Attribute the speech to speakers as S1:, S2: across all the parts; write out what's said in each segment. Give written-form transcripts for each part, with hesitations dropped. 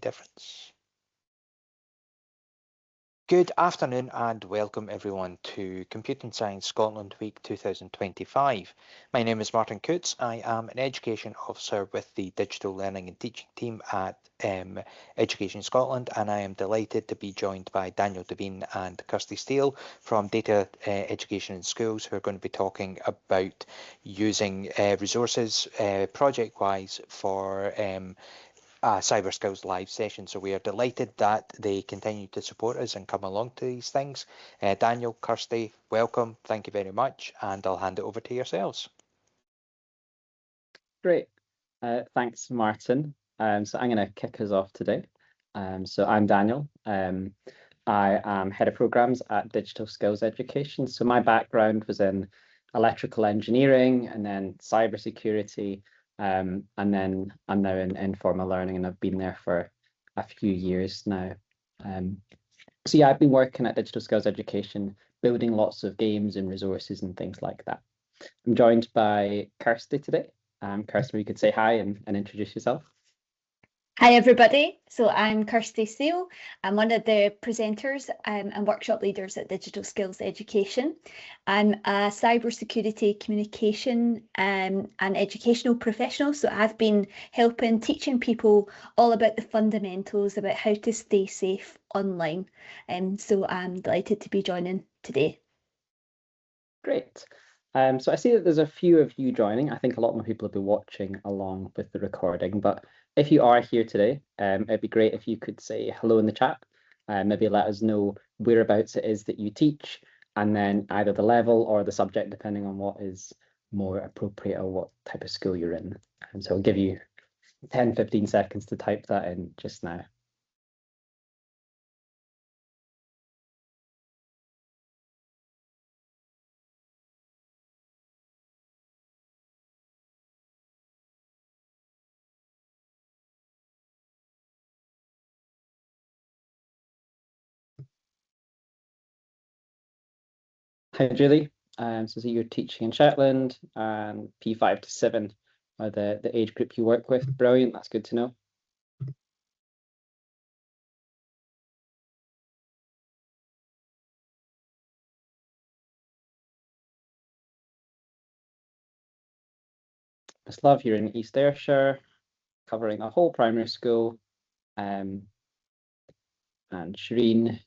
S1: difference. Good afternoon and welcome everyone to Computing Science Scotland Week 2025. My name is Martin Coots. I am an Education Officer with the Digital Learning and Teaching team at Education Scotland, and I am delighted to be joined by Daniel Devine and Kirsty Steele from Data Education in Schools, who are going to be talking about using resources project-wise for Cyber Skills live session. So we are delighted that they continue to support us and come along to these things. Daniel, Kirsty, welcome. Thank you very much. And I'll hand it over to yourselves.
S2: Great. Thanks, Martin. So I'm going to kick us off today. So I'm Daniel. I am Head of Programs at Digital Skills Education. So my background was in electrical engineering and then cybersecurity. And then I'm now in informal learning, and I've been there for a few years now. So yeah, I've been working at Digital Skills Education, building lots of games and resources and things like that. I'm joined by Kirsty today. Kirsty, you could say hi and introduce yourself.
S3: Hi everybody, so I'm Kirsty Steele. I'm one of the presenters and workshop leaders at Digital Skills Education. I'm a cybersecurity communication and educational professional, so I've been helping, teaching people all about the fundamentals, about how to stay safe online. So I'm delighted to be joining today.
S2: Great. So I see that there's a few of you joining. I think a lot more people will be watching along with the recording, but if you are here today, it'd be great if you could say hello in the chat. Maybe let us know whereabouts it is that you teach, and then either the level or the subject, depending on what is more appropriate or what type of school you're in. And so I'll give you 10-15 seconds to type that in just now. Hi, Julie. So you're teaching in Shetland, and P5 to 7 are the age group you work with. Brilliant, that's good to know. Miss Love, you're in East Ayrshire, covering a whole primary school. And Shireen,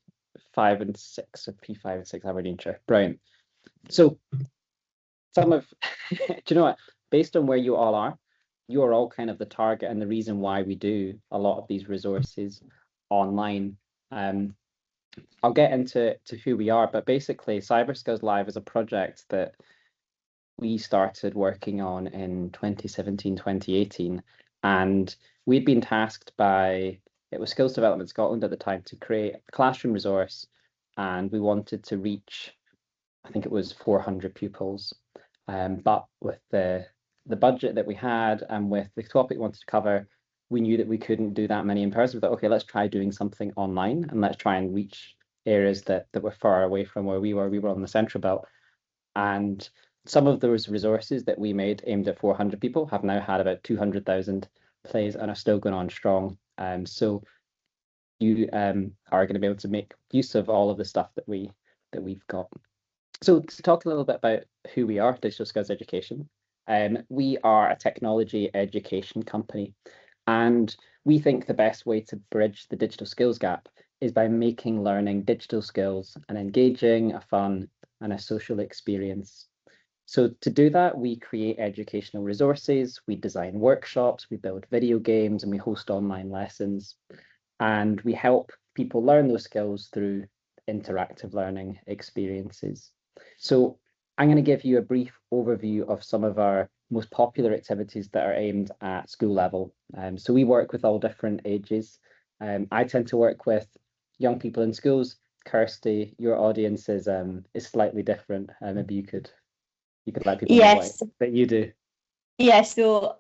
S2: 5 and 6, so P5 and 6 Aberdeenshire. Brilliant. So some of, do you know what? Based on where you all are, you are all kind of the target and the reason why we do a lot of these resources online. I'll get into who we are, but basically Cyber Skills Live is a project that we started working on in 2017, 2018, and we'd been tasked by, it was Skills Development Scotland at the time, to create a classroom resource, and we wanted to reach, I think it was 400 pupils, but with the budget that we had and with the topic we wanted to cover, we knew that we couldn't do that many in person. We thought, okay, let's try doing something online and let's try and reach areas that were far away from where we were. We were on the Central Belt, and some of those resources that we made aimed at 400 people have now had about 200,000 plays and are still going on strong. So you are going to be able to make use of all of the stuff that we've got. So to talk a little bit about who we are, Digital Skills Education. We are a technology education company, and we think the best way to bridge the digital skills gap is by making learning digital skills an engaging, a fun, and a social experience. So to do that, we create educational resources, we design workshops, we build video games, and we host online lessons. And we help people learn those skills through interactive learning experiences. So I'm going to give you a brief overview of some of our most popular activities that are aimed at school level. So we work with all different ages. I tend to work with young people in schools. Kirsty, your audience is slightly different. Maybe you could let people know that you do.
S3: Yeah, so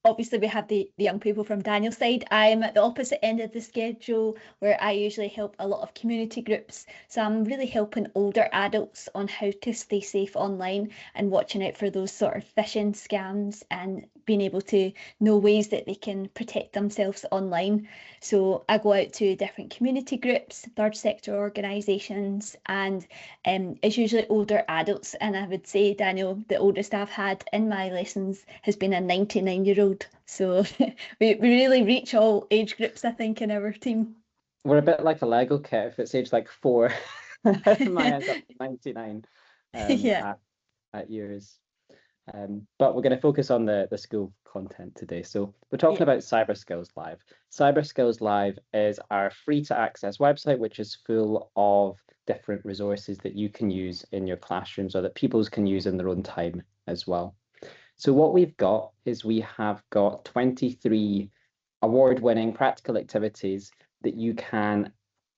S3: obviously we have the young people from Daniel's side. I'm at the opposite end of the schedule, where I usually help a lot of community groups. So I'm really helping older adults on how to stay safe online and watching out for those sort of phishing scams and being able to know ways that they can protect themselves online. So I go out to different community groups, third sector organisations, and it's usually older adults. And I would say, Daniel, the oldest I've had in my lessons has been a 99-year-old. So we really reach all age groups, I think, in our team.
S2: We're a bit like a Lego kit. If it's age like 4, mine ends up to 99
S3: Yeah.
S2: at years. But we're going to focus on the school content today. So we're talking
S3: Yeah.
S2: about Cyber Skills Live. Cyber Skills Live is our free to access website, which is full of different resources that you can use in your classrooms or that pupils can use in their own time as well. So what we've got is we have got 23 award-winning practical activities that you can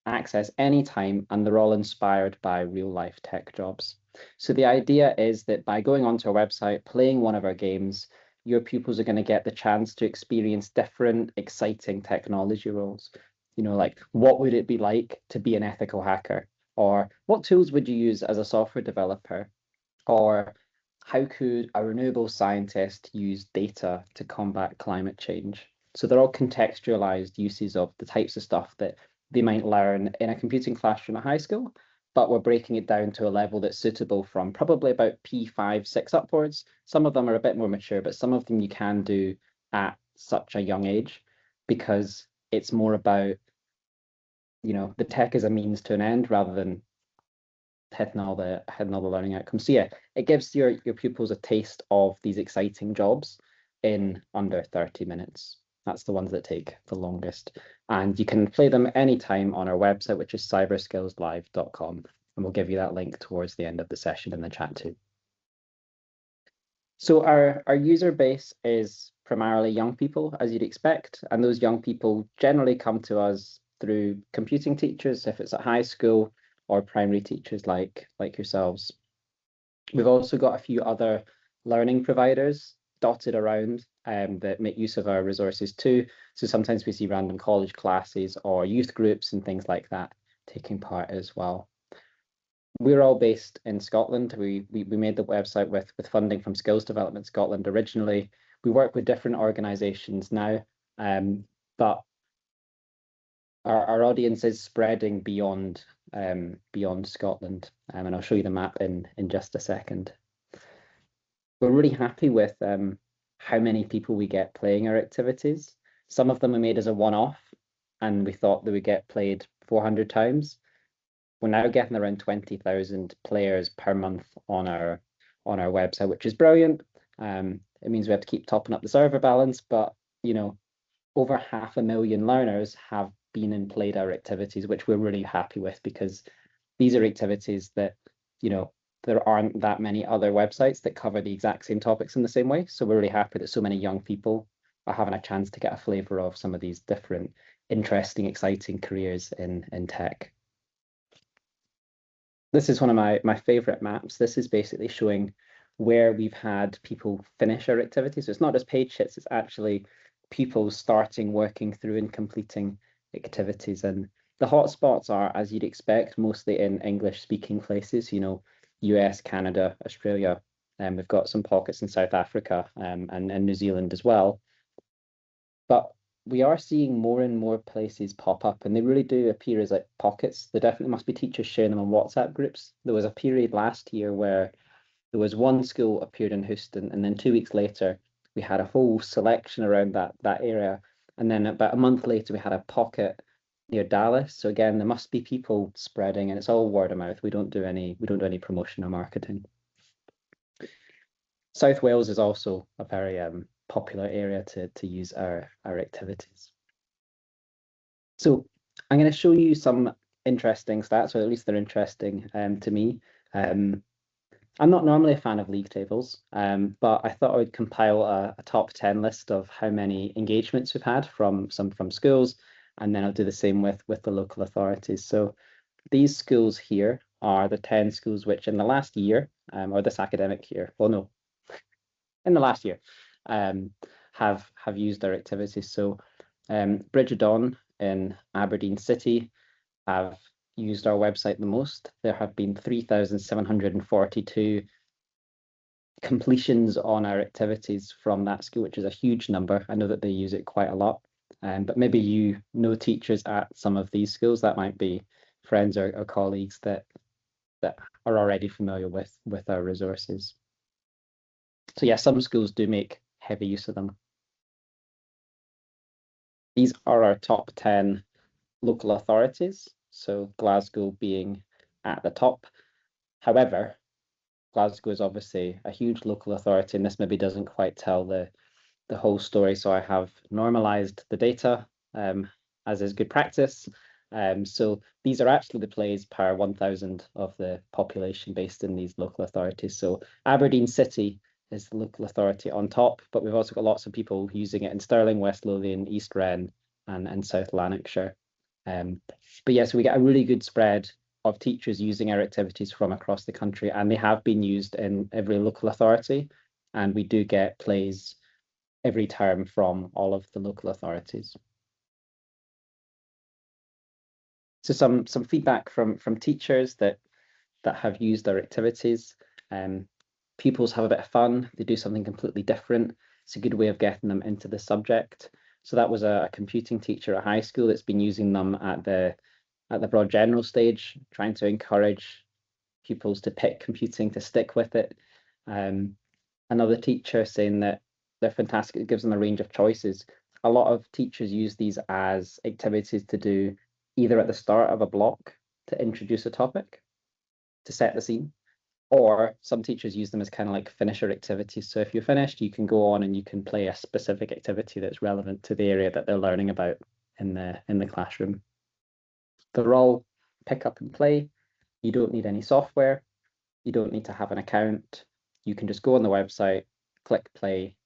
S2: access anytime, and they're all inspired by real-life tech jobs. So the idea is that by going onto our website, playing one of our games, your pupils are going to get the chance to experience different exciting technology roles. You know, like what would it be like to be an ethical hacker? Or what tools would you use as a software developer? Or how could a renewable scientist use data to combat climate change? So they're all contextualized uses of the types of stuff that they might learn in a computing classroom at high school, but we're breaking it down to a level that's suitable from probably about P5, 6 upwards. Some of them are a bit more mature, but some of them you can do at such a young age because it's more about, you know, the tech is a means to an end rather than hitting all the learning outcomes. So yeah, it gives your pupils a taste of these exciting jobs in under 30 minutes. That's the ones that take the longest. And you can play them anytime on our website, which is cyberskillslive.com. And we'll give you that link towards the end of the session in the chat too. So our user base is primarily young people, as you'd expect. And those young people generally come to us through computing teachers, if it's at high school, or primary teachers like yourselves. We've also got a few other learning providers dotted around that make use of our resources too. So sometimes we see random college classes or youth groups and things like that taking part as well. We're all based in Scotland. We made the website with funding from Skills Development Scotland originally. We work with different organisations now, but our audience is spreading beyond Scotland, and I'll show you the map in just a second. We're really happy with how many people we get playing our activities. Some of them are made as a one-off, and we thought they would get played 400 times. We're now getting around 20,000 players per month on our website, which is brilliant. It means we have to keep topping up the server balance, but you know, over 500,000 learners have been and played our activities, which we're really happy with because these are activities that, you know, there aren't that many other websites that cover the exact same topics in the same way. So we're really happy that so many young people are having a chance to get a flavour of some of these different, interesting, exciting careers in tech. This is one of my favourite maps. This is basically showing where we've had people finish our activities. So it's not just page hits, it's actually people starting, working through and completing activities. And the hotspots are, as you'd expect, mostly in English-speaking places, you know, US, Canada, Australia. And we've got some pockets in South Africa and New Zealand as well. But we are seeing more and more places pop up, and they really do appear as like pockets. There definitely must be teachers sharing them on WhatsApp groups. There was a period last year where there was one school appeared in Houston, and then 2 weeks later, we had a whole selection around that area. And then about a month later, we had a pocket near Dallas. So again, there must be people spreading, and it's all word of mouth. We don't do any promotion or marketing. South Wales is also a very popular area to use our activities. So I'm going to show you some interesting stats, or at least they're interesting to me. I'm not normally a fan of league tables, but I thought I would compile a top 10 list of how many engagements we've had from schools, and then I'll do the same with the local authorities. So these schools here are the 10 schools which in the last year, or this academic year, well, no, in the last year, have used our activities. So Bridge of Dawn in Aberdeen City have used our website the most. There have been 3,742 completions on our activities from that school, which is a huge number. I know that they use it quite a lot, but maybe you know teachers at some of these schools that might be friends or colleagues that are already familiar with our resources. So yeah, some schools do make heavy use of them. These are our top 10 local authorities, so Glasgow being at the top. However, Glasgow is obviously a huge local authority, and this maybe doesn't quite tell the whole story. So I have normalized the data, as is good practice. So these are actually the plays per 1,000 of the population based in these local authorities. So Aberdeen City is the local authority on top, but we've also got lots of people using it in Stirling, West Lothian, East Wren, and South Lanarkshire. But yeah, so we get a really good spread of teachers using our activities from across the country, and they have been used in every local authority. And we do get plays every term from all of the local authorities. So some feedback from teachers that have used our activities. Pupils have a bit of fun. They do something completely different. It's a good way of getting them into the subject. So that was a computing teacher at high school that's been using them at the broad general stage, trying to encourage pupils to pick computing, to stick with it. Another teacher saying that they're fantastic. It gives them a range of choices. A lot of teachers use these as activities to do either at the start of a block to introduce a topic, to set the scene, or some teachers use them as kind of like finisher activities. So if you're finished, you can go on and you can play a specific activity that's relevant to the area that they're learning about in the classroom. They're all pick up and play. You don't need any software. You don't need to have an account. You can just go on the website, click play,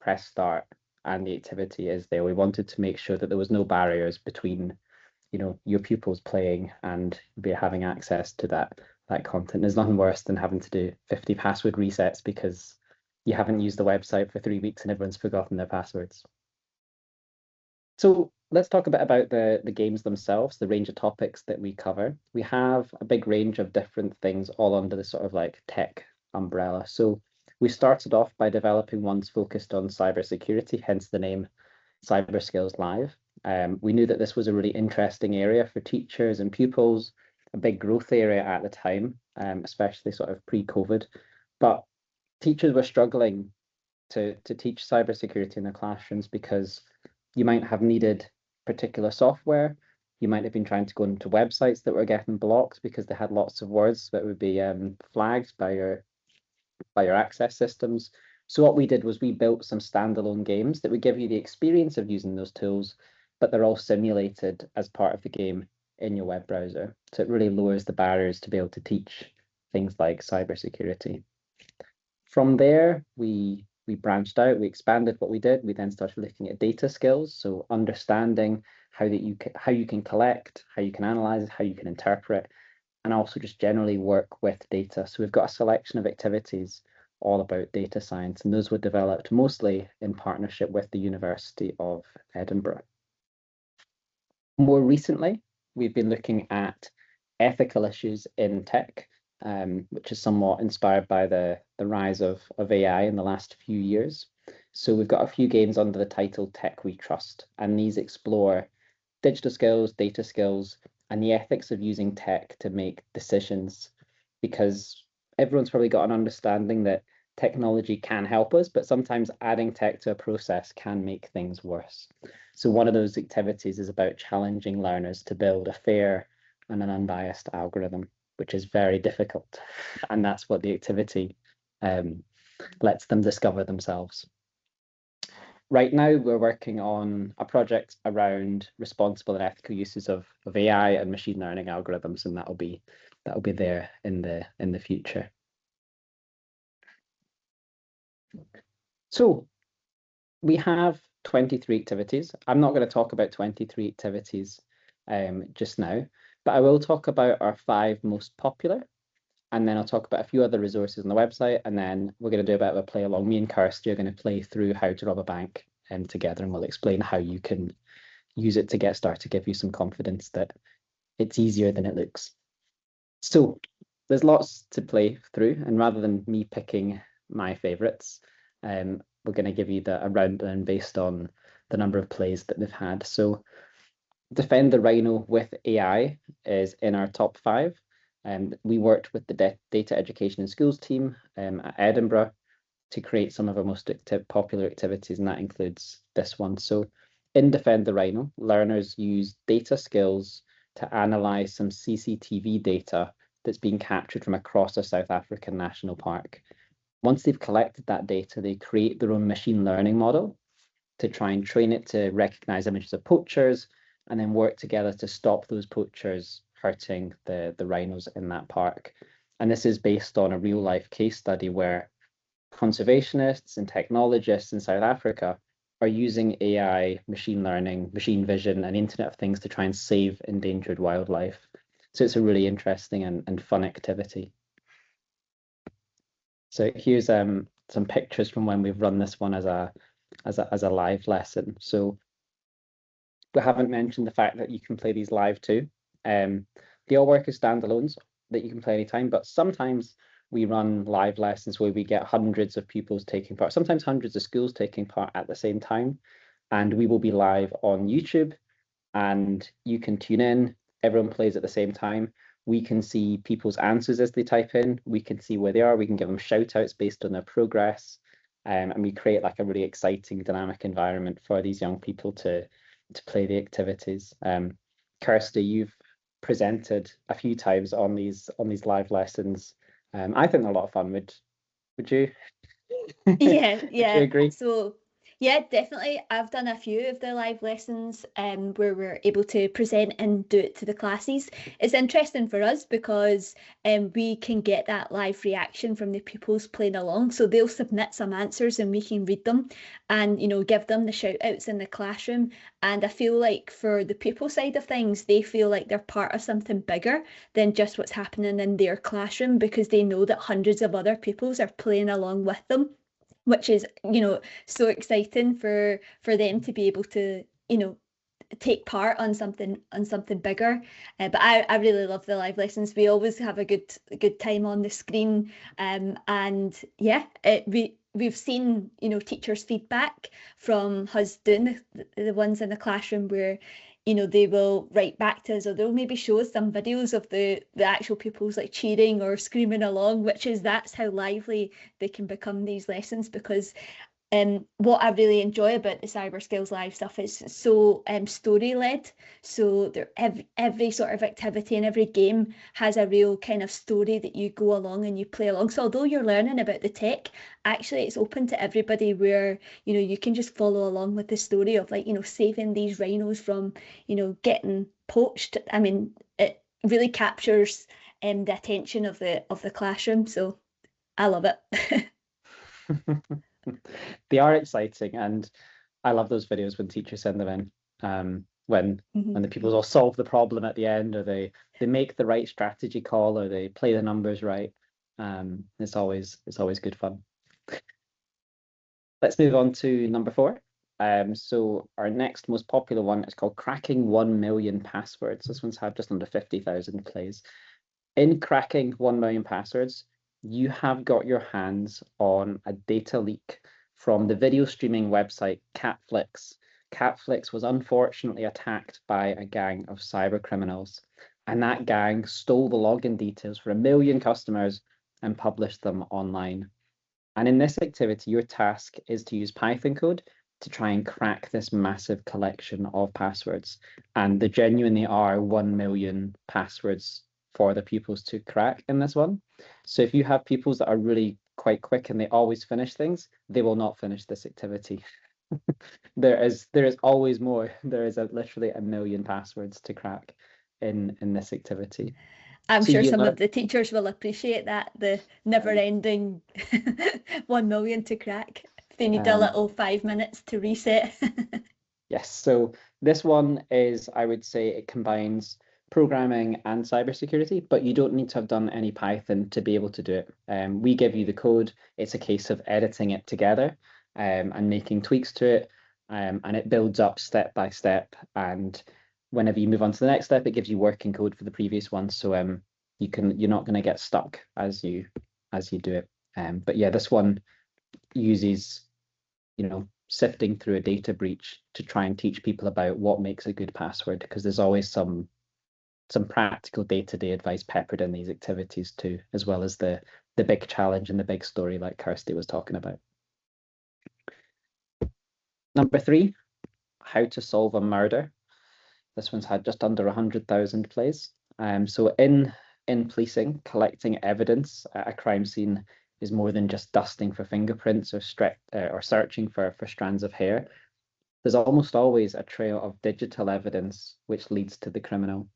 S2: press start, and the activity is there. We wanted to make sure that there was no barriers between, your pupils playing and be having access to that content. There's nothing worse than having to do 50 password resets because you haven't used the website for 3 weeks and everyone's forgotten their passwords. So let's talk a bit about the games themselves, the range of topics that we cover. We have a big range of different things all under the sort of like tech umbrella. So we started off by developing ones focused on cybersecurity, hence the name Cyber Skills Live. We knew that this was a really interesting area for teachers and pupils, a big growth area at the time, especially sort of pre-COVID. But teachers were struggling to teach cybersecurity in their classrooms because you might have needed particular software. You might have been trying to go into websites that were getting blocked because they had lots of words that would be flagged by your access systems. So what we did was we built some standalone games that would give you the experience of using those tools, but they're all simulated as part of the game in your web browser. So it really lowers the barriers to be able to teach things like cybersecurity. From there, we branched out, we expanded what we did. We then started looking at data skills, so understanding how you can collect, how you can analyze it, how you can interpret, and also just generally work with data. So we've got a selection of activities all about data science, and those were developed mostly in partnership with the University of Edinburgh. More recently, we've been looking at ethical issues in tech, which is somewhat inspired by the rise of AI in the last few years. So we've got a few games under the title Tech We Trust, and these explore digital skills, data skills, and the ethics of using tech to make decisions, because everyone's probably got an understanding that technology can help us, but sometimes adding tech to a process can make things worse. So one of those activities is about challenging learners to build a fair and an unbiased algorithm, which is very difficult. And that's what the activity lets them discover themselves. Right now, we're working on a project around responsible and ethical uses of AI and machine learning algorithms, and that'll be there in the future. So we have 23 activities. I'm not going to talk about 23 activities just now, but I will talk about our 5 most popular, and then I'll talk about a few other resources on the website, and then we're going to do a bit of a play along. Me and Kirsty are going to play through How to Rob a Bank together, and we'll explain how you can use it to get started, to give you some confidence that it's easier than it looks. So there's lots to play through, and rather than me picking my favorites. We're going to give you a rundown based on the number of plays that they've had. So Defend the Rhino with AI is in our top 5. We worked with the Data Education and Schools team at Edinburgh to create some of our most popular activities, and that includes this one. So in Defend the Rhino, learners use data skills to analyze some CCTV data that's been captured from across a South African national park. Once they've collected that data, they create their own machine learning model to try and train it to recognize images of poachers and then work together to stop those poachers hurting the rhinos in that park. And this is based on a real life case study where conservationists and technologists in South Africa are using AI, machine learning, machine vision, and Internet of Things to try and save endangered wildlife. So it's a really interesting and fun activity. So here's some pictures from when we've run this one as a live lesson. So we haven't mentioned the fact that you can play these live too. They all work as standalones that you can play anytime, but sometimes we run live lessons where we get hundreds of pupils taking part, sometimes hundreds of schools taking part at the same time. And we will be live on YouTube and you can tune in, everyone plays at the same time. We can see people's answers as they type in. We can see where they are. We can give them shout outs based on their progress. And we create like a really exciting, dynamic environment for these young people to play the activities. Kirsty, you've presented a few times on these live lessons. I think they're a lot of fun. Would you?
S3: Yeah,
S2: Would
S3: yeah.
S2: you agree?
S3: So yeah, definitely. I've done a few of the live lessons where we're able to present and do it to the classes. It's interesting for us because we can get that live reaction from the pupils playing along. So they'll submit some answers and we can read them and, you know, give them the shout outs in the classroom. And I feel like for the pupil side of things, they feel like they're part of something bigger than just what's happening in their classroom because they know that hundreds of other pupils are playing along with them, which is, you know, so exciting for them to be able to, you know, take part on something bigger. But I really love the live lessons. We always have a good time on the screen, and yeah, we've seen, you know, teachers' feedback from us doing the ones in the classroom where, you know, they will write back to us or they'll maybe show us some videos of the actual pupils like cheering or screaming along, that's how lively they can become, these lessons. Because what I really enjoy about the Cyber Skills Live stuff is so story led. So there, every sort of activity and every game has a real kind of story that you go along and you play along. So although you're learning about the tech, actually it's open to everybody where, you know, you can just follow along with the story of, like, you know, saving these rhinos from, you know, getting poached. I mean, it really captures the attention of the classroom. So I love it.
S2: They are exciting, and I love those videos when teachers send them in. When the pupils all solve the problem at the end, or they make the right strategy call, or they play the numbers right. It's always good fun. Let's move on to number 4. So our next most popular one is called Cracking 1 Million Passwords. This one's had just under 50,000 plays. In cracking 1 million passwords, you have got your hands on a data leak from the video streaming website Catflix. Catflix was unfortunately attacked by a gang of cyber criminals, and that gang stole the login details for 1 million customers and published them online. And in this activity, your task is to use Python code to try and crack this massive collection of passwords. And there genuinely are 1 million passwords for the pupils to crack in this one. So if you have pupils that are really quite quick and they always finish things, they will not finish this activity. There is always more. There is literally 1 million passwords to crack in this activity.
S3: I'm sure some of the teachers will appreciate that, the never-ending 1 million to crack. They need a little 5 minutes to reset.
S2: Yes, so this one is, I would say, it combines programming and cybersecurity, but you don't need to have done any Python to be able to do it. We give you the code. It's a case of editing it together and making tweaks to it, and it builds up step by step. And whenever you move on to the next step, it gives you working code for the previous one. So you're not going to get stuck as you do it. But yeah, this one uses, sifting through a data breach to try and teach people about what makes a good password, because there's always some practical day-to-day advice peppered in these activities too, as well as the big challenge and the big story like Kirsty was talking about. Number 3, how to solve a murder. This one's had just under 100,000 plays. So in policing, collecting evidence at a crime scene is more than just dusting for fingerprints or searching for strands of hair. There's almost always a trail of digital evidence which leads to the criminal.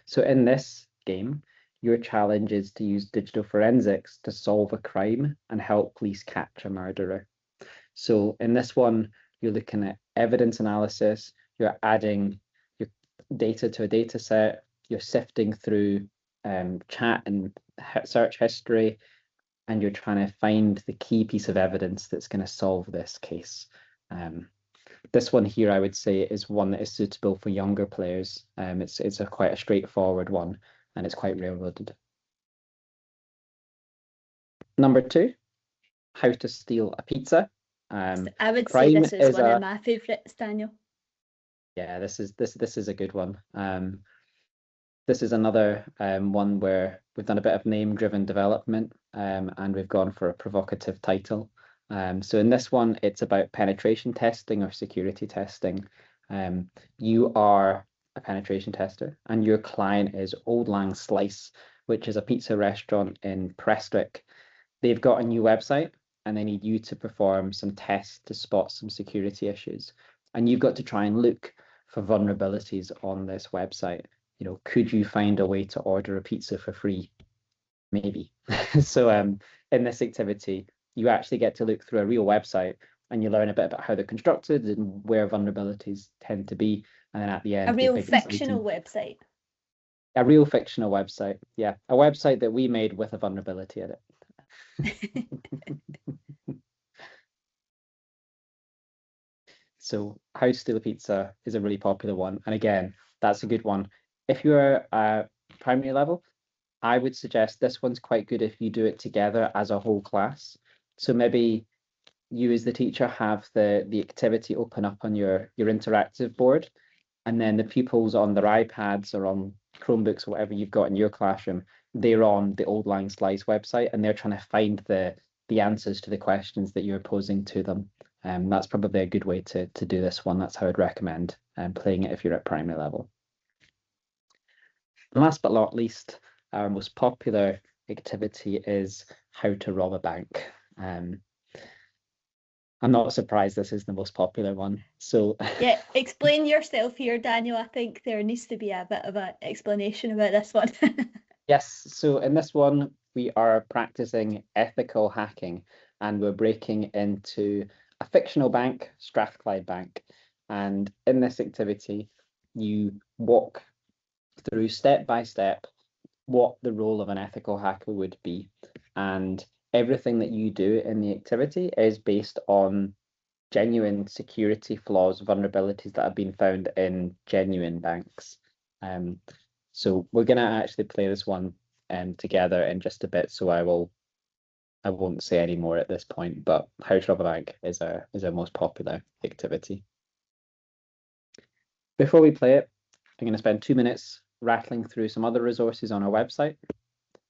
S2: So in this game, your challenge is to use digital forensics to solve a crime and help police catch a murderer. So in this one, you're looking at evidence analysis, you're adding your data to a data set, you're sifting through chat and search history, and you're trying to find the key piece of evidence that's going to solve this case. This one here, I would say, is one that is suitable for younger players. It's quite a straightforward one, and it's quite railroaded. Number 2, how to steal a pizza.
S3: I would say this is one of my favourites, Daniel.
S2: Yeah, this is a good one. This is another one where we've done a bit of name-driven development, and we've gone for a provocative title. So in this one, it's about penetration testing or security testing. You are a penetration tester, and your client is Old Lang Slice, which is a pizza restaurant in Prestwick. They've got a new website, and they need you to perform some tests to spot some security issues. And you've got to try and look for vulnerabilities on this website. Could you find a way to order a pizza for free? Maybe. So in this activity, you actually get to look through a real website, and you learn a bit about how they're constructed and where vulnerabilities tend to be. And then at the end,
S3: a real fictional website.
S2: A real fictional website, yeah. A website that we made with a vulnerability in it. So how to steal a pizza is a really popular one. And again, that's a good one. If you're primary level, I would suggest this one's quite good if you do it together as a whole class. So maybe you as the teacher have the activity open up on your interactive board, and then the pupils on their iPads or on Chromebooks or whatever you've got in your classroom, they're on the Old Lang Slice website, and they're trying to find the answers to the questions that you're posing to them. That's probably a good way to do this one. That's how I'd recommend playing it if you're at primary level. And last but not least, our most popular activity is how to rob a bank. I'm not surprised this is the most popular one. So
S3: yeah, explain yourself here, Daniel. I think there needs to be a bit of an explanation about this one.
S2: Yes, so in this one, we are practicing ethical hacking, and we're breaking into a fictional bank, Strathclyde Bank. And in this activity, you walk through step by step what the role of an ethical hacker would be. And everything that you do in the activity is based on genuine security flaws, vulnerabilities that have been found in genuine banks. So we're going to actually play this one together in just a bit. So I won't say any more at this point, but how to rob a bank is our most popular activity. Before we play it, I'm going to spend 2 minutes rattling through some other resources on our website.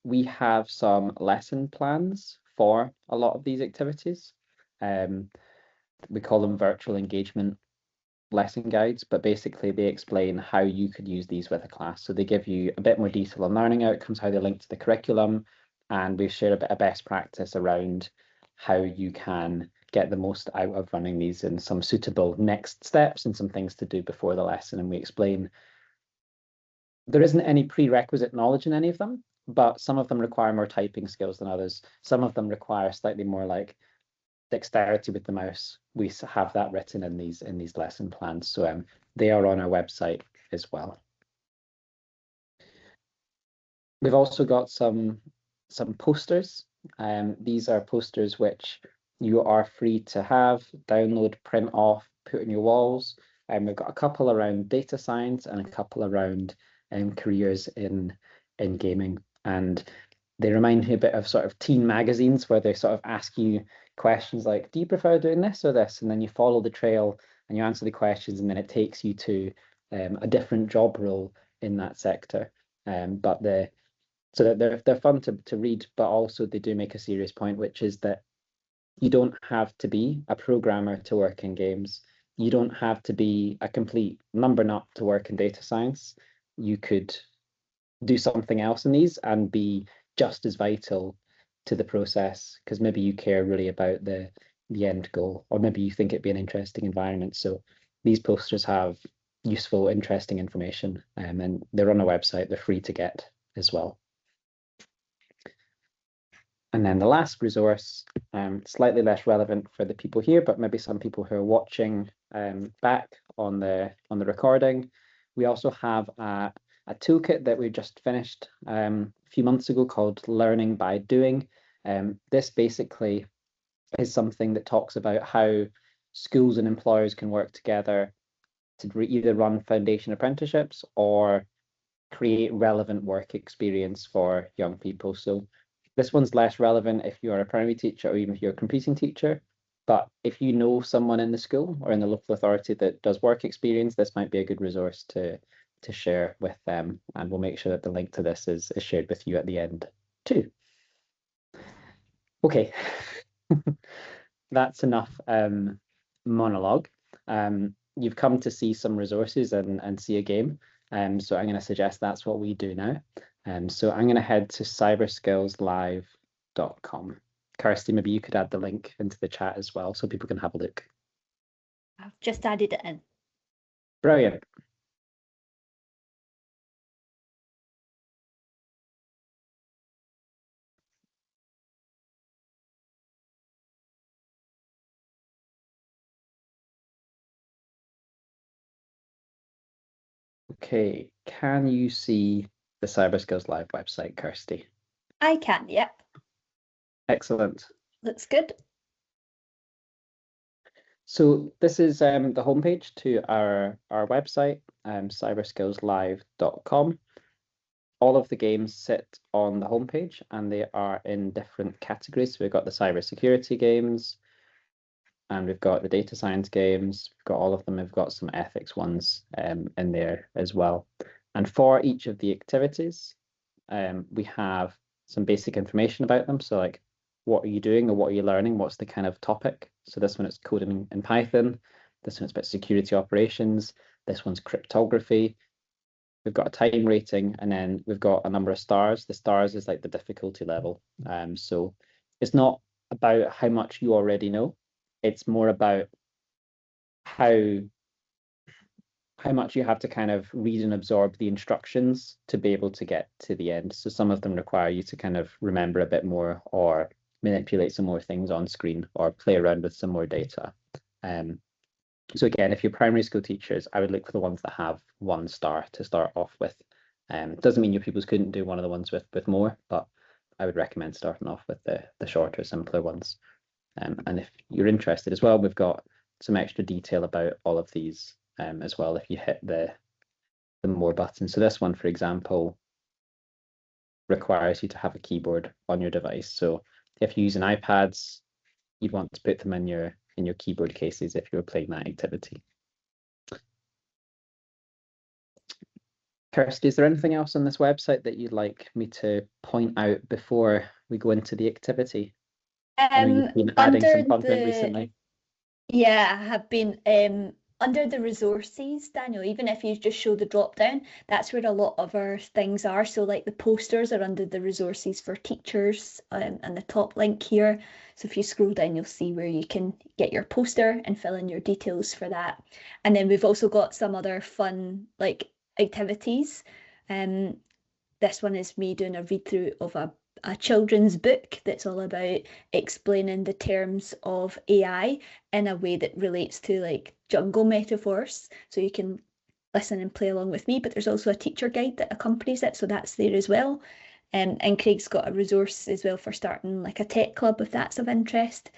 S2: We have some lesson plans for a lot of these activities. We call them virtual engagement lesson guides, but basically they explain how you could use these with a class. So they give you a bit more detail on learning outcomes, how they link to the curriculum, and we share a bit of best practice around how you can get the most out of running these and some suitable next steps and some things to do before the lesson. And we explain there isn't any prerequisite knowledge in any of them, but some of them require more typing skills than others. Some of them require slightly more like dexterity with the mouse. We have that written in these lesson plans, so they are on our website as well. We've also got some posters. These are posters which you are free to have, download, print off, put in your walls. We've got a couple around data science and a couple around careers in gaming. And They remind me a bit of sort of teen magazines where they sort of ask you questions like, do you prefer doing this or this? And then you follow the trail and you answer the questions, and then it takes you to a different job role in that sector. So they're fun to read, but also they do make a serious point, which is that you don't have to be a programmer to work in games. You don't have to be a complete number nut to work in data science. You could do something else in these and be just as vital to the process, because maybe you care really about the end goal, or maybe you think it'd be an interesting environment. So these posters have useful, interesting information, and they're on a website. They're free to get as well. And then the last resource, slightly less relevant for the people here, but maybe some people who are watching back on the recording. We also have a toolkit that we just finished a few months ago called Learning by Doing. This basically is something that talks about how schools and employers can work together to either run foundation apprenticeships or create relevant work experience for young people. So this one's less relevant if you're a primary teacher or even if you're a competing teacher. But if you know someone in the school or in the local authority that does work experience, this might be a good resource to share with them. And we'll make sure that the link to this is shared with you at the end too. Okay, that's enough monologue. You've come to see some resources and see a game. So I'm going to suggest that's what we do now. So I'm going to head to cyberskillslive.com. Kirsty, maybe you could add the link into the chat as well so people can have a look.
S3: I've just added it in.
S2: Brilliant. Okay, can you see the Cyberskills Live website, Kirsty?
S3: I can, yep.
S2: Excellent.
S3: Looks good.
S2: So this is the homepage to our website, cyberskillslive.com. All of the games sit on the homepage and they are in different categories. So we've got the cybersecurity games and we've got the data science games. We've got all of them. We've got some ethics ones in there as well. And for each of the activities, we have some basic information about them. So like, what are you doing or what are you learning? What's the kind of topic? So this one is coding in Python. This one's about security operations. This one's cryptography. We've got a time rating, and then we've got a number of stars. The stars is like the difficulty level. So it's not about how much you already know. It's more about how much you have to kind of read and absorb the instructions to be able to get to the end. So some of them require you to kind of remember a bit more or manipulate some more things on screen or play around with some more data. So again, if you're primary school teachers, I would look for the ones that have 1 star to start off with. Doesn't mean your pupils couldn't do one of the ones with more, but I would recommend starting off with the shorter, simpler ones. And if you're interested as well, we've got some extra detail about all of these as well if you hit the more button. So this one, for example, requires you to have a keyboard on your device. So if you use an iPads, you'd want to put them in your keyboard cases if you were playing that activity. Kirsty, is there anything else on this website that you'd like me to point out before we go into the activity? I know you've been adding some content recently.
S3: Yeah, I have been under the resources, Daniel. Even if you just show the drop down, that's where a lot of our things are. So like the posters are under the resources for teachers and the top link here. So if you scroll down, you'll see where you can get your poster and fill in your details for that. And then we've also got some other fun like activities. This one is me doing a read through of a children's book that's all about explaining the terms of AI in a way that relates to like jungle metaphors. So you can listen and play along with me, but there's also a teacher guide that accompanies it. So that's there as well. And Craig's got a resource as well for starting like a tech club if that's of interest.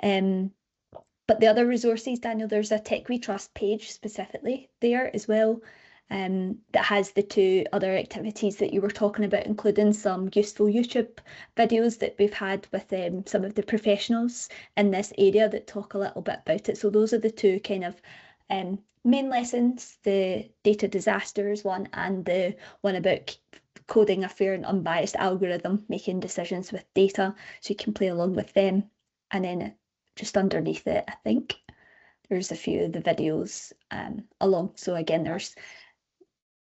S3: But the other resources, Daniel, there's a Tech We Trust page specifically there as well. that has the two other activities that you were talking about, including some useful YouTube videos that we've had with some of the professionals in this area that talk a little bit about it. So those are the two kind of main lessons, the data disasters one and the one about coding a fair and unbiased algorithm, making decisions with data, so you can play along with them. And then just underneath it, I think there's a few of the videos along. So again,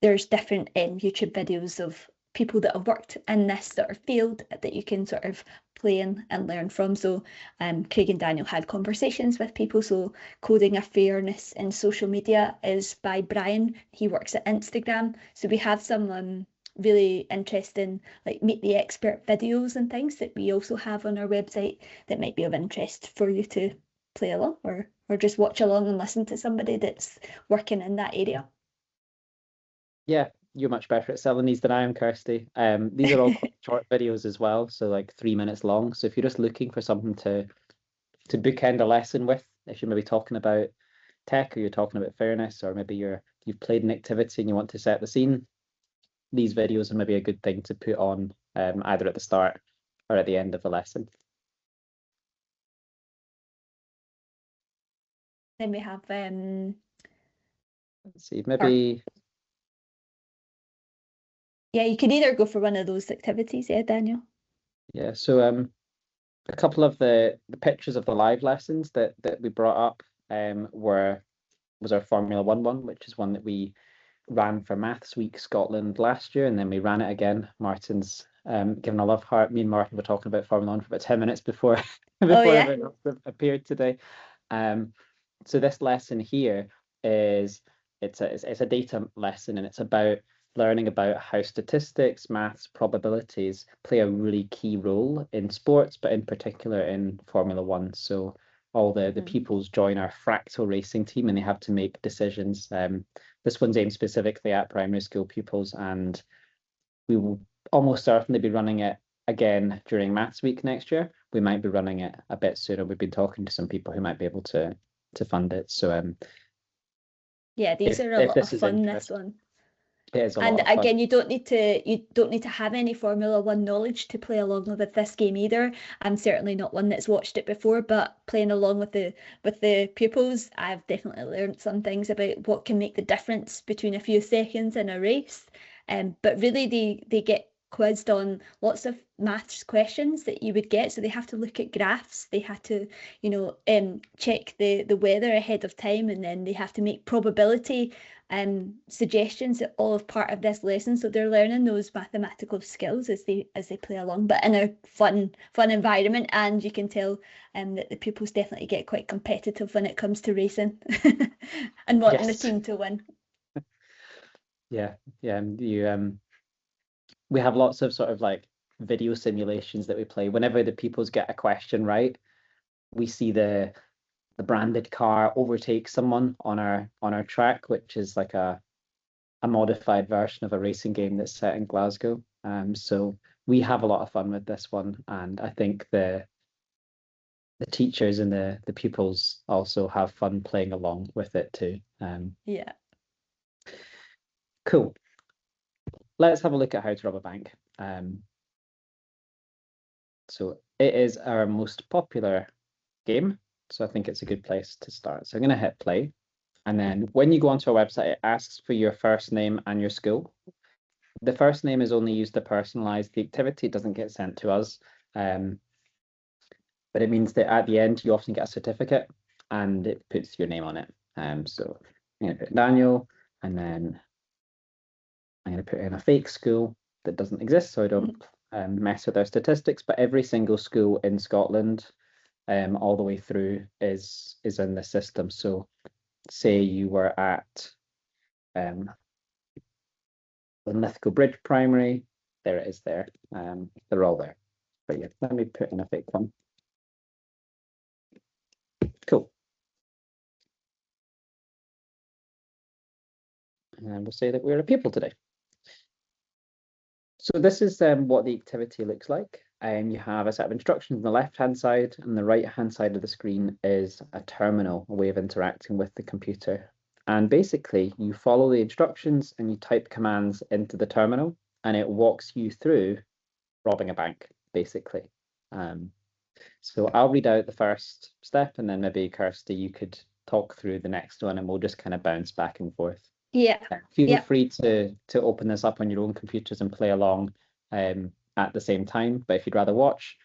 S3: there's different YouTube videos of people that have worked in this sort of field that you can sort of play in and learn from. So Craig and Daniel had conversations with people. So Coding a Fairness in Social Media is by Brian. He works at Instagram. So we have some really interesting like meet the expert videos and things that we also have on our website that might be of interest for you to play along or just watch along and listen to somebody that's working in that area.
S2: Yeah, you're much better at selling these than I am, Kirsty. These are all quite short videos as well, so like 3 minutes long. So if you're just looking for something to bookend a lesson with, if you're maybe talking about tech or you're talking about fairness, or maybe you've played an activity and you want to set the scene, these videos are maybe a good thing to put on either at the start or at the end of the lesson.
S3: Then we have
S2: Let's see, maybe
S3: yeah, you could either go for one of those activities, yeah, Daniel.
S2: yeah. So a couple of the pictures of the live lessons that we brought up was our Formula one, which is one that we ran for Maths Week Scotland last year, and then we ran it again. Martin's given a love heart. Me and Martin were talking about Formula 1 for about 10 minutes before everyone else appeared today. So this lesson here is it's a data lesson, and it's about learning about how statistics, maths, probabilities play a really key role in sports, but in particular in Formula 1. So all the pupils join our fractal racing team and they have to make decisions. This one's aimed specifically at primary school pupils, and we will almost certainly be running it again during Maths Week next year. We might be running it a bit sooner. We've been talking to some people who might be able to fund it. So
S3: yeah, these are a lot of fun. This one.
S2: It is a
S3: and
S2: lot of fun.
S3: Again, you don't need to have any Formula 1 knowledge to play along with this game either. I'm certainly not one that's watched it before, but playing along with the pupils, I've definitely learned some things about what can make the difference between a few seconds in a race. But really, they get quizzed on lots of maths questions that you would get. So they have to look at graphs. They have to, check the weather ahead of time, and then they have to make probability suggestions that all of part of this lesson. So they're learning those mathematical skills as they play along, but in a fun environment. And you can tell that the pupils definitely get quite competitive when it comes to racing and wanting the team to win.
S2: Yeah. We have lots of sort of like video simulations that we play. Whenever the pupils get a question right, we see the branded car overtake someone on our track, which is like a modified version of a racing game that's set in Glasgow. So we have a lot of fun with this one, and I think the teachers and the pupils also have fun playing along with it too.
S3: Yeah.
S2: Cool. Let's have a look at how to rob a bank. So it is our most popular game, so I think it's a good place to start. So I'm going to hit play, and then when you go onto our website, it asks for your first name and your school. The first name is only used to personalize the activity. It doesn't get sent to us, but it means that at the end you often get a certificate and it puts your name on it. So I'm going to put Daniel, and then I'm going to put in a fake school that doesn't exist, so I don't mess with their statistics. But every single school in Scotland, all the way through, is in the system. So say you were at the Lithgow Bridge Primary, there it is there. They're all there. But yeah, let me put in a fake one. Cool. And we'll say that we're a pupil today. So this is what the activity looks like. You have a set of instructions on the left-hand side, and the right-hand side of the screen is a terminal, a way of interacting with the computer. And basically, you follow the instructions and you type commands into the terminal, and it walks you through robbing a bank, basically. So I'll read out the first step, and then maybe Kirsty, you could talk through the next one, and we'll just kind of bounce back and forth.
S3: Yeah.
S2: Feel free to open this up on your own computers and play along at the same time. But if you'd rather watch,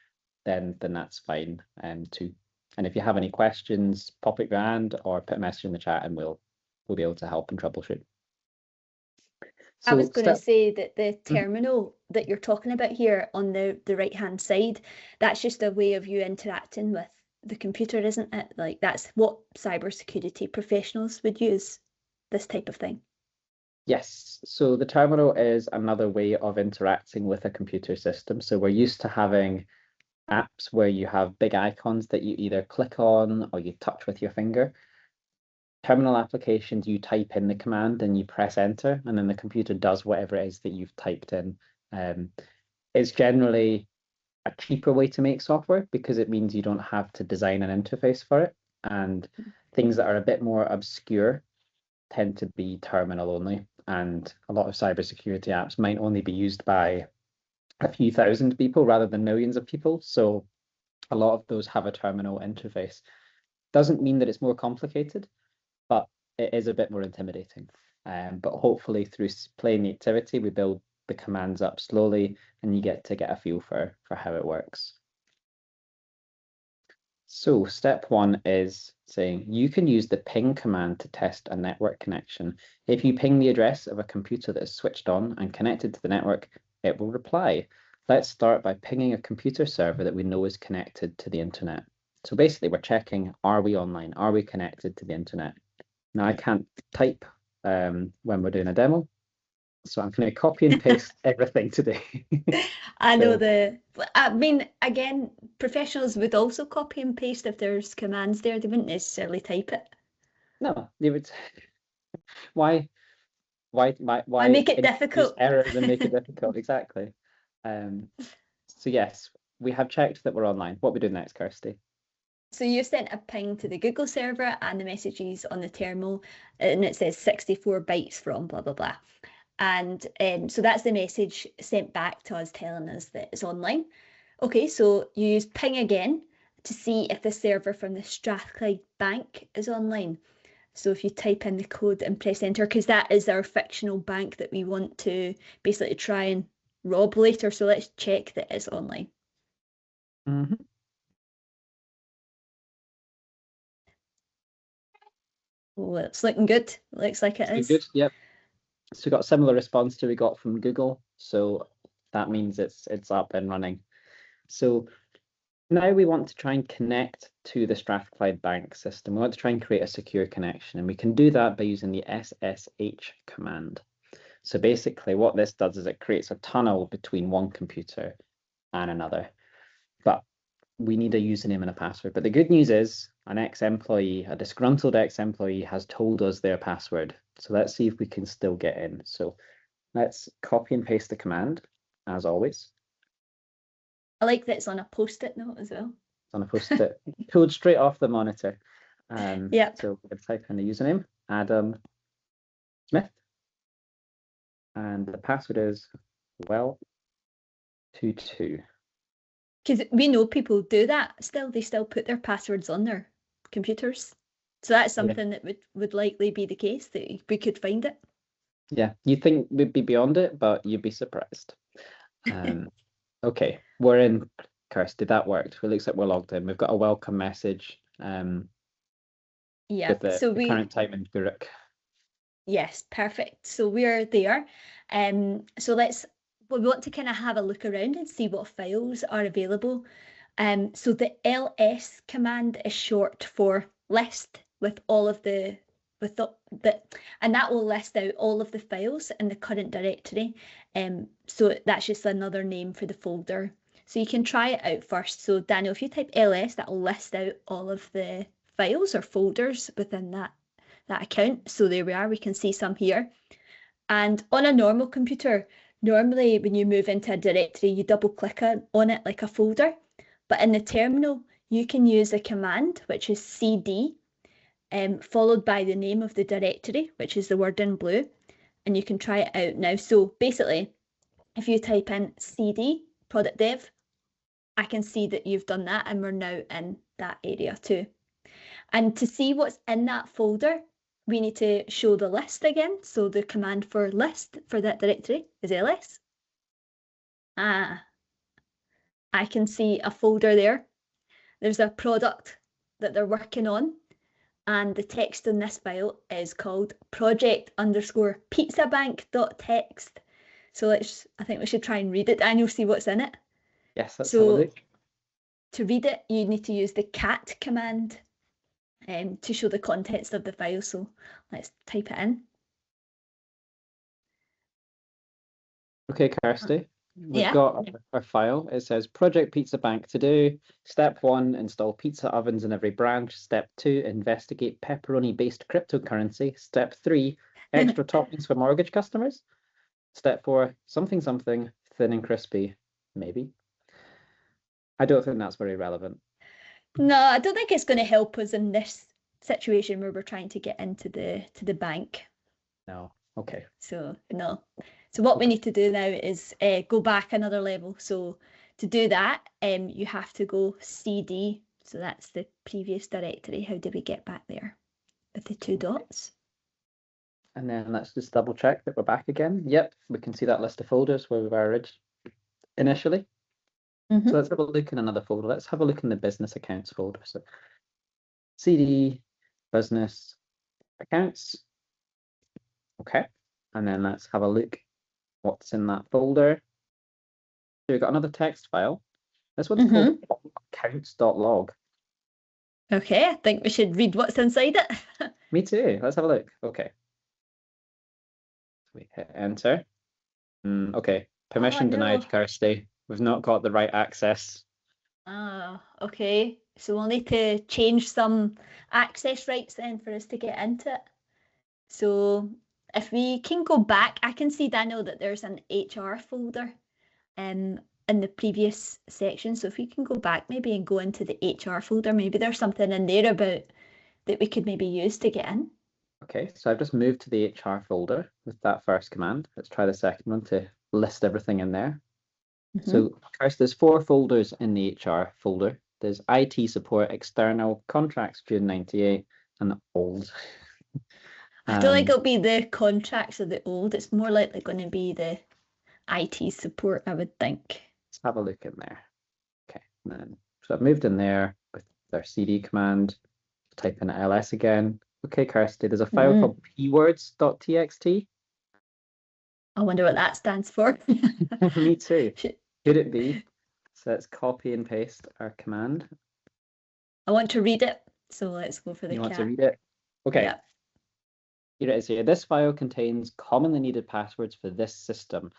S2: then that's fine too. And if you have any questions, pop it your hand or put a message in the chat, and we'll be able to help and troubleshoot. So
S3: I was going to say that the terminal that you're talking about here on the right hand side, that's just a way of you interacting with the computer, isn't it? Like that's what cybersecurity professionals would use, this type of thing.
S2: Yes, so the terminal is another way of interacting with a computer system. So we're used to having apps where you have big icons that you either click on or you touch with your finger. Terminal applications, you type in the command and you press enter, and then the computer does whatever it is that you've typed in. It's generally a cheaper way to make software because it means you don't have to design an interface for it. And things that are a bit more obscure tend to be terminal only. And a lot of cybersecurity apps might only be used by a few thousand people rather than millions of people. So a lot of those have a terminal interface. Doesn't mean that it's more complicated, but it is a bit more intimidating. But hopefully through playing the activity, we build the commands up slowly and you get a feel for how it works. So step one is saying you can use the ping command to test a network connection. If you ping the address of a computer that is switched on and connected to the network, it will reply. Let's start by pinging a computer server that we know is connected to the internet. So basically we're checking, are we online? Are we connected to the internet? Now I can't type when we're doing a demo, so I'm going to copy and paste everything today.
S3: I know I mean, again, professionals would also copy and paste if there's commands there. They wouldn't necessarily type it.
S2: No, they would. Why
S3: make it difficult?
S2: Errors and make it difficult, exactly. So yes, we have checked that we're online. What we do next, Kirsty?
S3: So you sent a ping to the Google server and the messages on the terminal, and it says 64 bytes from blah, blah, blah. And so that's the message sent back to us telling us that it's online. Okay, so you use ping again to see if the server from the Strathclyde Bank is online. So if you type in the code and press enter, because that is our fictional bank that we want to basically try and rob later. So let's check that it's online.
S2: Mm-hmm.
S3: Oh, it's looking good. Looks like it is.
S2: Good, yep. So we got a similar response to we got from Google. So that means it's up and running. So now we want to try and connect to the Strathclyde Bank system. We want to try and create a secure connection, and we can do that by using the SSH command. So basically what this does is it creates a tunnel between one computer and another. But we need a username and a password. But the good news is an ex-employee, a disgruntled ex-employee has told us their password. So let's see if we can still get in. So let's copy and paste the command, as always.
S3: I like that it's on a post-it note as well.
S2: It's on a post-it, pulled straight off the monitor. Yep. So we're going to type in the username, Adam Smith. And the password is well22.
S3: Because we know people do that still. They still put their passwords on their computers. So that's something that would likely be the case, that we could find it.
S2: Yeah, you think we'd be beyond it, but you'd be surprised. Okay, we're in, Kirsty, that worked. It looks like we're logged in. We've got a welcome message with the current time in Buruk.
S3: Yes, perfect. So we're there. So we want to kind of have a look around and see what files are available. So the ls command is short for list with all of and that will list out all of the files in the current directory. So that's just another name for the folder. So you can try it out first. So Daniel, if you type ls, that will list out all of the files or folders within that account. So there we are, we can see some here. And on a normal computer, normally when you move into a directory, you double click on it like a folder. But in the terminal, you can use a command, which is cd followed by the name of the directory, which is the word in blue, and you can try it out now. So basically, if you type in CD, product dev, I can see that you've done that and we're now in that area too. And to see what's in that folder, we need to show the list again. So the command for list for that directory is ls. I can see a folder there. There's a product that they're working on, and the text in this file is called project_pizzabank.txt. So I think we should try and read it, Daniel, see what's in it.
S2: Yes, let's have a look.
S3: To read it, you need to use the cat command to show the contents of the file. So let's type it in.
S2: Okay, Kirsty, we've
S3: Yeah.
S2: got our file. It says Project Pizza Bank to do. Step 1, install pizza ovens in every branch. Step 2, investigate pepperoni-based cryptocurrency. Step 3, extra toppings for mortgage customers. Step 4, something, thin and crispy, maybe. I don't think that's very relevant.
S3: No, I don't think it's going to help us in this situation where we're trying to get into the bank.
S2: No. Okay.
S3: So no. So what we need to do now is go back another level. So to do that, you have to go CD. So that's the previous directory. How do we get back there? With the 2 dots.
S2: And then let's just double check that we're back again. Yep, we can see that list of folders where we were initially.
S3: Mm-hmm.
S2: So let's have a look in another folder. Let's have a look in the business accounts folder. So CD, business accounts. Okay. And then let's have a look what's in that folder. So we've got another text file. This one's called accounts.log.
S3: Okay, I think we should read what's inside it.
S2: Me too. Let's have a look. Okay. We hit enter. Okay. Permission denied, Kirsty. We've not got the right access.
S3: Okay. So we'll need to change some access rights then for us to get into it. So if we can go back, I can see, Daniel, that there's an HR folder in the previous section. So if we can go back maybe and go into the HR folder, maybe there's something in there about that we could maybe use to get in.
S2: Okay, so I've just moved to the HR folder with that first command. Let's try the second one to list everything in there. So, Kirsty, there's 4 folders in the HR folder. There's IT support, external, contracts June 98, and old.
S3: I don't think it'll be the contracts or the old. It's more likely going to be the IT support, I would think.
S2: Let's have a look in there. Okay, and then, so I've moved in there with our CD command. Type in ls again. Okay, Kirsty, there's a file called pwords.txt.
S3: I wonder what that stands for.
S2: Me too. Could it be? So let's copy and paste our command.
S3: I want to read it, so let's go for the
S2: You want
S3: cat.
S2: to read it? Okay.
S3: Yeah.
S2: Here it is here. This file contains commonly needed passwords for this system.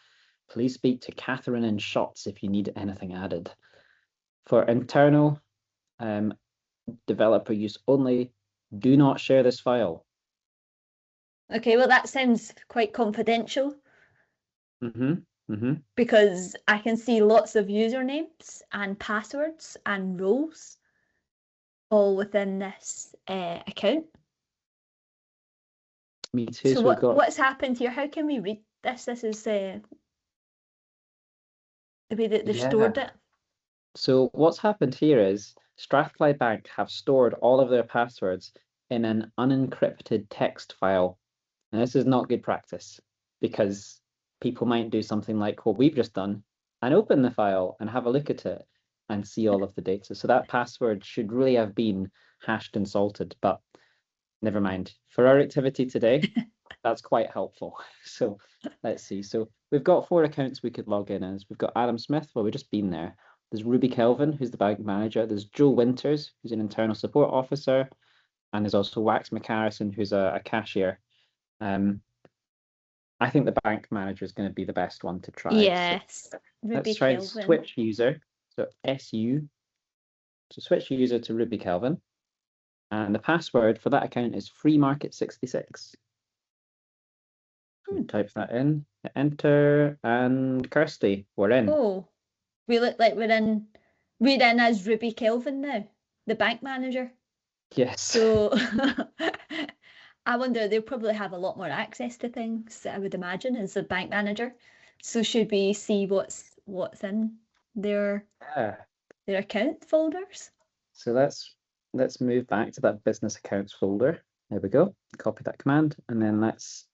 S2: Please speak to Catherine in Shots if you need anything added. For internal developer use only, do not share this file.
S3: Okay, well, that sounds quite confidential. Because I can see lots of usernames and passwords and roles all within this account.
S2: Me too.
S3: So what's happened here? How can we read this? This is the way that they've stored it.
S2: So what's happened here is Strathclyde Bank have stored all of their passwords in an unencrypted text file. And this is not good practice because people might do something like what we've just done and open the file and have a look at it and see all of the data. So that password should really have been hashed and salted, but never mind. For our activity today, that's quite helpful. So let's see. So we've got 4 accounts we could log in as. We've got Adam Smith, well, we've just been there. There's Ruby Kelvin, who's the bank manager. There's Joe Winters, who's an internal support officer. And there's also Wax McCarrison, who's a cashier. I think the bank manager is going to be the best one to try.
S3: Yes.
S2: So
S3: Ruby
S2: let's try
S3: Kelvin.
S2: switch user. So SU. So switch user to Ruby Kelvin. And the password for that account is freemarket66. Type that in, hit enter, and Kirsty, we're in.
S3: Oh, we look like we're in as Ruby Kelvin now, the bank manager.
S2: Yes.
S3: So I wonder they'll probably have a lot more access to things, I would imagine, as a bank manager. So should we see what's in their
S2: Yeah.
S3: account folders?
S2: So let's move back to that business accounts folder. There we go. Copy that command, and then let's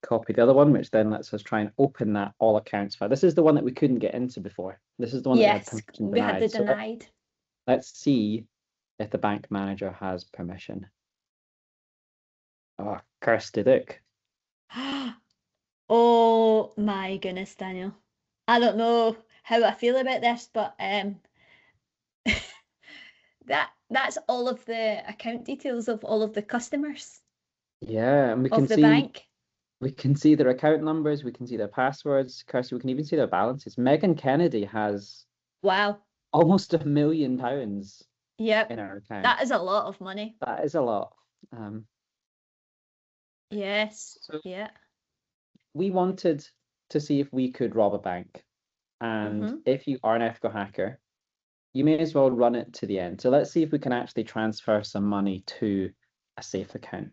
S2: copy the other one, which then lets us try and open that all accounts file. This is the one that we couldn't get into before. This is the one that we had
S3: Yes,
S2: permission
S3: we had the
S2: denied. So
S3: denied.
S2: let's see if the bank manager has permission. Oh, Kirsty, look.
S3: Oh my goodness, Daniel. I don't know how I feel about this, but that's all of the account details of all of the customers
S2: Yeah, and we
S3: of
S2: can
S3: the
S2: see
S3: bank.
S2: we can see their account numbers, we can see their passwords. Kirsty, we can even see their balances. Megan Kennedy has
S3: Wow.
S2: almost £1 million
S3: Yep.
S2: in our account.
S3: That is a lot of money.
S2: That is a lot.
S3: Yes.
S2: So
S3: Yeah.
S2: we wanted to see if we could rob a bank. And if you are an ethical hacker, you may as well run it to the end. So let's see if we can actually transfer some money to a safe account.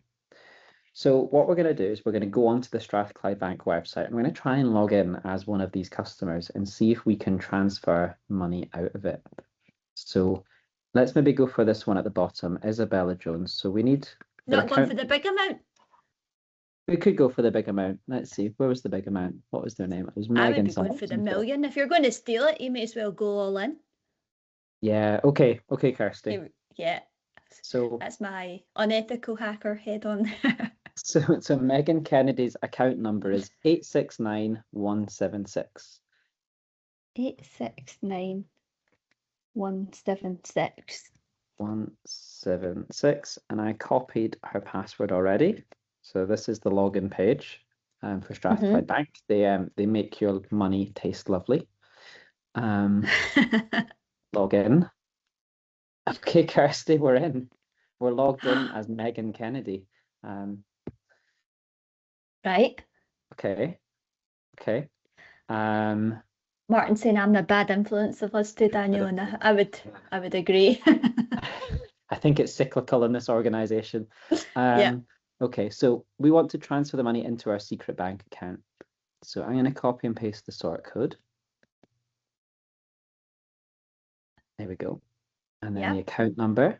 S2: So what we're going to do is we're going to go onto the Strathclyde Bank website. I'm going to try and log in as one of these customers and see if we can transfer money out of it. So let's maybe go for this one at the bottom, Isabella Jones. So we need
S3: Not going for the big amount.
S2: We could go for the big amount. Let's see. Where was the big amount? What was their name? It was
S3: I would
S2: Megan
S3: be going for the million. If you're going to steal it, you may as well go all in.
S2: Yeah. Okay. Okay, Kirsty.
S3: Yeah.
S2: So
S3: that's my unethical hacker head on.
S2: So Megan Kennedy's account number is 869176.
S3: 869176.
S2: 176, and I copied her password already. So this is the login page for Strathclyde Bank. They make your money taste lovely. Log in. Okay, Kirsty, we're in. We're logged in as Megan Kennedy.
S3: Right.
S2: Okay. Okay.
S3: Martin saying I'm a bad influence of us two, Daniel, and I would agree.
S2: I think it's cyclical in this organization.
S3: Yeah.
S2: Okay, so we want to transfer the money into our secret bank account. So I'm going to copy and paste the sort code. There we go. And then the account number.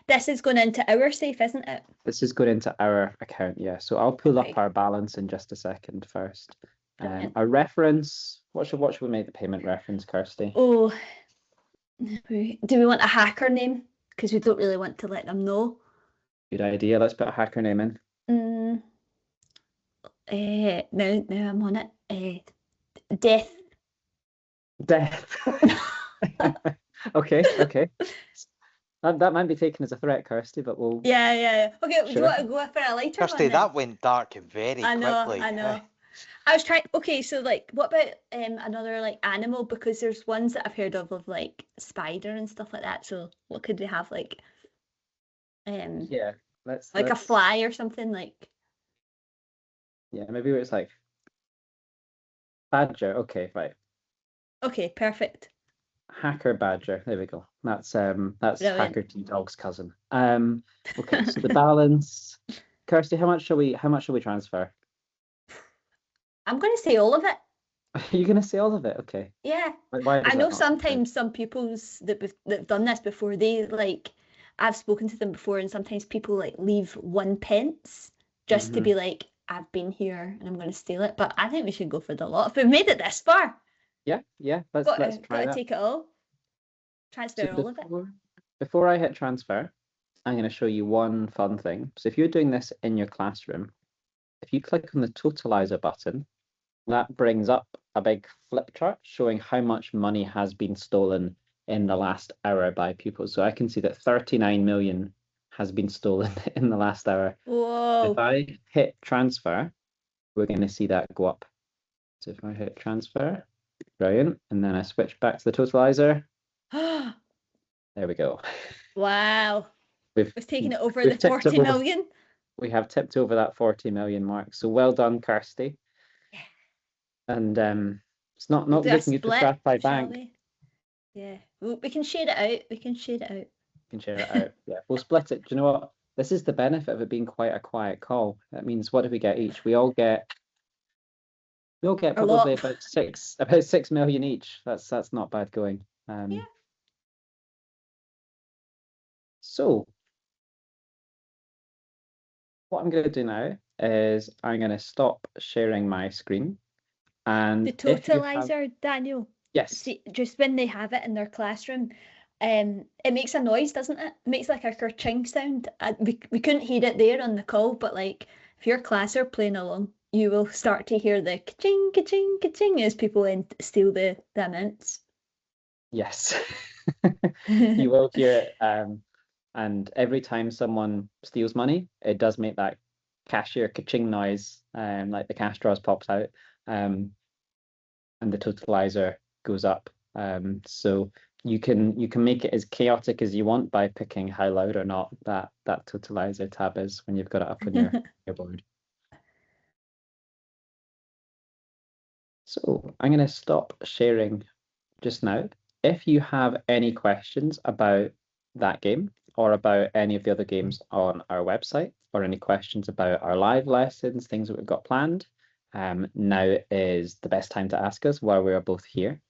S3: This is going into our safe, isn't it?
S2: This is going into our account, yeah. So I'll pull up our balance in just a second first. Our reference, what should we make the payment reference, Kirsty?
S3: Oh, do we want a hacker name? Because we don't really want to let them know.
S2: Good idea. Let's put a hacker name in.
S3: Now I'm on it. Death.
S2: Okay. That might be taken as a threat, Kirsty, but we'll...
S3: Yeah. Okay, sure. Do you want to go for a lighter
S1: Kirsty,
S3: one?
S1: That went dark very quickly.
S3: I know. I was trying... Okay, so, like, what about another, like, animal? Because there's ones that I've heard of, like, spider and stuff like that. So what could we have, like...
S2: yeah, let's...
S3: a fly or something, like...
S2: Yeah, maybe it's, like... Badger. Okay, right.
S3: Okay, perfect.
S2: Hacker Badger. There we go. That's
S3: Brilliant.
S2: Hacker T-Dog's cousin. Okay, so the balance. Kirsty, how much shall we transfer?
S3: I'm going to say all of it.
S2: Are you going to say all of it? Okay.
S3: Yeah.
S2: Why
S3: I know sometimes some people's that've done this before, they like, I've spoken to them before, and sometimes people like leave 1 pence just to be like, I've been here and I'm going to steal it. But I think we should go for the lot. If we've made it this far.
S2: Yeah. Let's try that.
S3: Take it all. Transfer all of it.
S2: Before I hit transfer, I'm going to show you one fun thing. So if you're doing this in your classroom, if you click on the totalizer button, that brings up a big flip chart showing how much money has been stolen in the last hour by pupils. So I can see that 39 million has been stolen in the last hour.
S3: Whoa.
S2: If I hit transfer, we're going to see that go up. So if I hit transfer, brilliant, and then I switch back to the totalizer. There we go.
S3: Wow. We've taken it over the 40 million.
S2: We have tipped over that 40 million mark. So well done, Kirsty. Yeah. And it's not looking good for Strathclyde Bank.
S3: Yeah, we can share it out. We can share it out.
S2: We can share it out. Yeah, we'll split it. Do you know what? This is the benefit of it being quite a quiet call. That means what do we get each? We all get probably about 6 million each. That's not bad going.
S3: Yeah.
S2: So what I'm going to do now is I'm going to stop sharing my screen. And
S3: the totalizer, Daniel.
S2: Yes.
S3: See, just when they have it in their classroom, it makes a noise, doesn't it? It makes like a kerching sound. We couldn't hear it there on the call, but like if your class are playing along, you will start to hear the ka-ching, ka-ching, ka-ching as people steal the amounts.
S2: Yes, you will hear it. And every time someone steals money, it does make that cashier ka-ching noise, like the cash drawers pops out, and the totalizer goes up. So you can make it as chaotic as you want by picking how loud or not that totalizer tab is when you've got it up on your board. So I'm going to stop sharing just now. If you have any questions about that game or about any of the other games on our website, or any questions about our live lessons, things that we've got planned, now is the best time to ask us while we are both here.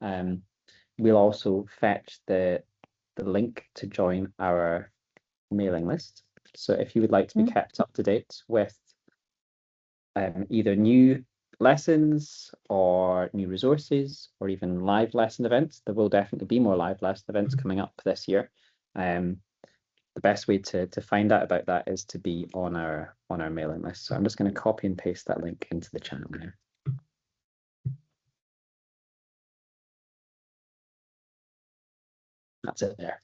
S2: We'll also fetch the link to join our mailing list. So if you would like to be kept up to date with either new lessons or new resources or even live lesson events, there will definitely be more live lesson events coming up this year. The best way to find out about that is to be on our mailing list. So I'm just going to copy and paste that link into the channel now. That's it there.